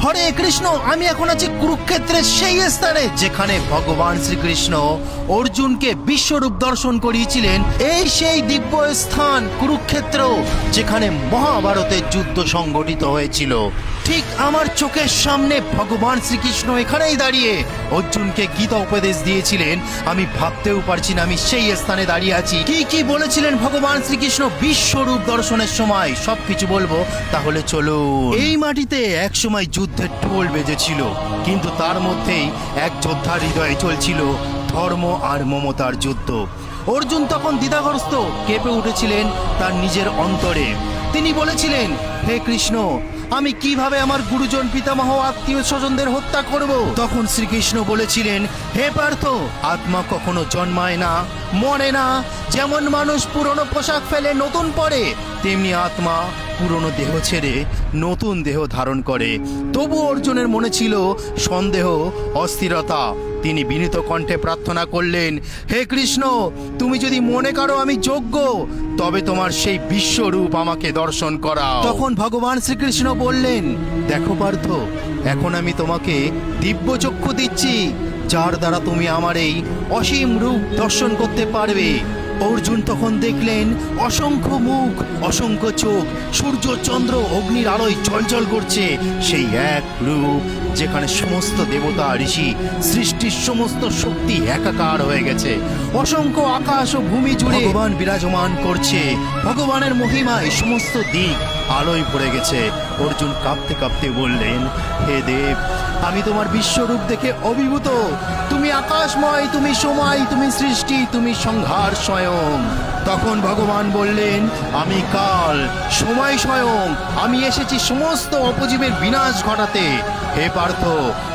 হরে কৃষ্ণ, আমি এখন আছি কুরুক্ষেত্রের সেই স্থানে যেখানে ভগবান শ্রীকৃষ্ণ অর্জুনকে বিশ্বরূপ দর্শন করিয়েছিলেন। এই সেই দিব্য স্থান কুরুক্ষেত্র যেখানে মহাভারতের যুদ্ধ সংগঠিত হয়েছিল। ঠিক আমার চোখের সামনে ভগবান শ্রীকৃষ্ণ এখানেই দাঁড়িয়ে অর্জুনকে গীতা উপদেশ দিয়েছিলেন। আমি ভাবতেও পারছি না আমি সেই স্থানে দাঁড়িয়ে আছি। কি কি বলেছিলেন ভগবান শ্রীকৃষ্ণ বিশ্বরূপ দর্শনের সময় সবকিছু বলবো, তাহলে চলো। এই মাটিতে এক সময় যুদ্ধের ঢোল বেজেছিল, কিন্তু তার মধ্যেই এক যোদ্ধার হৃদয়ে চলছিল ধর্ম আর মমতার যুদ্ধ। অর্জুন তখন দ্বিধাগ্রস্ত, কেঁপে উঠেছিলেন তার নিজের অন্তরে। তিনি বলেছিলেন, হে কৃষ্ণ, আমি কিভাবে আমার গুরুজন পিতামহ আত্মীয় স্বজনদের হত্যা করব? তখন শ্রীকৃষ্ণ বলেছিলেন, হে পার্থ, আত্মা কখনো জন্মায় না, মরে না। যেমন মানুষ পুরনো পোশাক ফেলে নতুন পরে, তেমনি আত্মা পুরনো দেহ ছেড়ে নতুন দেহ ধারণ করে। তবু অর্জুনের মনে ছিল সন্দেহ, অস্থিরতা। তিনি বিনীত কণ্ঠে প্রার্থনা করলেন, হে কৃষ্ণ, তুমি যদি মনে করো আমি যোগ্য, তবে তোমার সেই বিশ্বরূপ আমাকে দর্শন করাও। তখন ভগবান শ্রীকৃষ্ণ বললেন, দেখো পার্থ, এখন আমি তোমাকে দিব্য চক্ষু দিচ্ছি, যার দ্বারা তুমি আমার এই অসীম রূপ দর্শন করতে পারবে। অর্জুন তখন দেখলেন অসংখ্য মুখ, অসংখ্য চোখ, সূর্য চন্দ্র অগ্নির আলোয় ঝলঝল করছে। সেই এক রূপ যেখানে সমস্ত দেবতা ঋষি সৃষ্টির সমস্ত শক্তি একাকার হয়ে গেছে। অসংখ্য আকাশ ও ভূমি জুড়ে ভগবান বিরাজমান করছে। ভগবানের মহিমায় সমস্ত দিক আলোয় ভরে গেছে। অর্জুন কাঁপতে কাঁপতে বললেন, হে দেব, আমি তোমার বিশ্বরূপ দেখে অভিভূত। তুমি আকাশময়, তুমি সময়, তুমি সৃষ্টি, তুমি সংহার স্বয়ং। তখন ভগবান বললেন, আমি কাল, সময় স্বয়ং। আমি এসেছি সমস্ত অপজীবের বিনাশ ঘটাতে। হে পার্থ,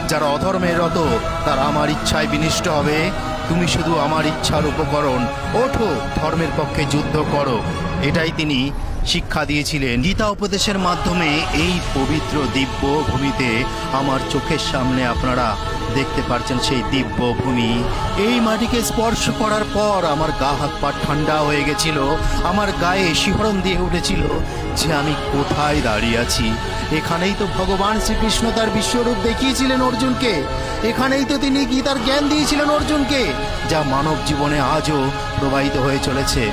যারা অধর্মের রত তারা আমার ইচ্ছায় বিনষ্ট হবে। তুমি শুধু আমার ইচ্ছার উপকরণ। ওঠো, ধর্মের পক্ষে যুদ্ধ করো। এটাই তিনি শিক্ষা দিয়েছিলেন গীতা উপদেশের মাধ্যমে। এই পবিত্র দিব্য ভূমিতে আমার চোখের সামনে আপনারা দেখতে পাচ্ছেন সেই দিব্য ভূমি। এই মাটিকে স্পর্শ করার পর আমার গা হাত পা ঠান্ডা হয়ে গেছিল। আমার গায়ে শিহরণ দিয়ে উঠেছিল যে আমি কোথায় দাঁড়িয়ে আছি। এখানেই তো ভগবান শ্রীকৃষ্ণ তার বিশ্বরূপ দেখিয়েছিলেন অর্জুনকে। এখানেই তো তিনি গীতার জ্ঞান দিয়েছিলেন অর্জুনকে, যা মানব জীবনে আজও প্রবাহিত হয়ে চলেছে।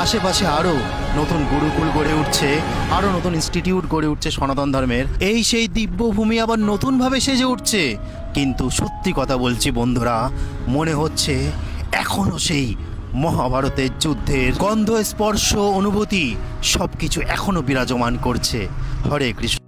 আশেপাশে আরও নতুন গুরুকুল গড়ে উঠছে, আরও নতুন ইনস্টিটিউট গড়ে উঠছে সনাতন ধর্মের। এই সেই দিব্যভূমি আবার নতুনভাবে সেজে উঠছে। কিন্তু সত্যি কথা বলছি বন্ধুরা, মনে হচ্ছে এখনও সেই মহাভারতের যুদ্ধের গন্ধ, স্পর্শ, অনুভূতি সবকিছু এখনো বিরাজমান করছে। হরে কৃষ্ণ।